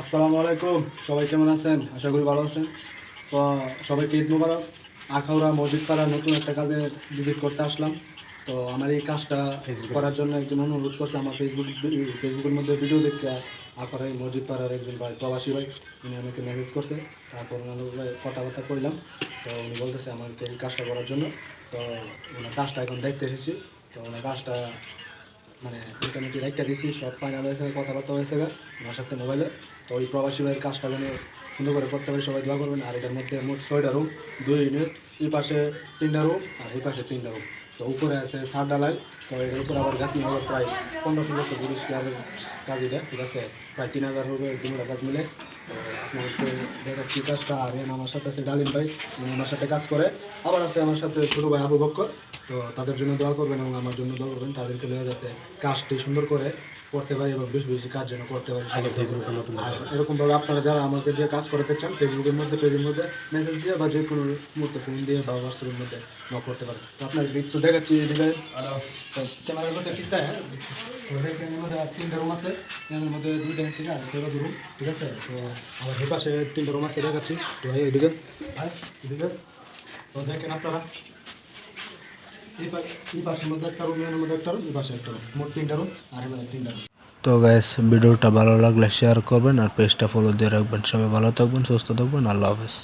আসসালামু আলাইকুম। সবাই কেমন আছেন? আশা করি ভালো আছেন। তো সবাইকে ঈদ মোবারক। আখাউড়া মসজিদ পাড়ার নতুন একটা কাজে ভিজিট করতে আসলাম। তো আমার এই কাজটা করার জন্য একজন অনুরোধ করছে। আমার ফেসবুকের মধ্যে ভিডিও দেখতে আখাউড়া এই মসজিদ পাড়ার একজন ভাই, প্রবাসী ভাই, উনি আমাকে মেসেজ করছে। তারপর ওনার লগে কথাবার্তা করলাম। তো উনি বলতেছে আমাকে এই কাজটা করার জন্য। তো ওনার কাজটা এখন দেখতে এসেছি। তো ওনার কাজটা মানে মোটামুটি রাইটটা দিয়েছি, সব ফাইনাল হয়েছে, কথাবার্তা হয়েছে আমার সাথে মোবাইলে। তো ওই প্রবাসী ভাইয়ের কাজটা যেন সুন্দর করে করতে পারি, সবাই দোয়া করবেন। আর এটার মধ্যে মোট 6টা রুম, 2 ইউনিট, এই পাশে 3টা রুম আর এই পাশে 3টা রুম। তো উপরে আছে সার ডালাই। তো এটার উপরে আবার গাঁথনি হবে প্রায় 15-16 জিনিস কাজ এটা, ঠিক আছে, প্রায় 3,000 হবে দুটা কাজ মিলে। তো আপনাদেরকে দেখাচ্ছি কাজটা। আর আমার সাথে আছে ডালিম ভাই, উনি আমার সাথে কাজ করে। আবার আছে আমার সাথে ছোটো ভাই আবু বক্কর। তো তাদের জন্য দোয়া করবেন এবং আমার জন্য দোয়া করবেন, তাদেরকে নিয়ে যাতে কাজটি সুন্দর করে করতে পারি এবং বেশি বেশি কাজ যেন করতে পারি। আর এরকমভাবে আপনারা যারা আমাকে দিয়ে কাজ করতে চান, ফেসবুকের মধ্যে পেজের মধ্যে মেসেজ দিয়ে বা যে কোনো মুহূর্তে ফোন দিয়ে বা হোয়াটসঅ্যাপের মধ্যে নক করতে পারেন। তো আপনার একটু দেখাচ্ছি এদিকে। তো ক্যামেরার মধ্যে ঠিক আছে। তো এখানের মধ্যে 3টা রুম আছে, এর মধ্যে 2টা থেকে আর 1টা রুম, ঠিক আছে। তো আমার এই পাশে 3টা রুম আছে দেখাচ্ছি। তো এদিকে এদিকে তো দেখেন আপনারা, এই পাশের মধ্যে একটা রুম, এর মধ্যে একটা রুম, এই পাশে একটা রুম, মোট 3টা রুম আর এখানে 3টা রুম। তো গাইস, ভিডিওটা ভালো লাগলে শেয়ার করবেন আর পেজটা ফলো দিয়ে রাখবেন। সবাই ভালো থাকবেন, সুস্থ থাকবেন। আল্লাহ হাফেজ।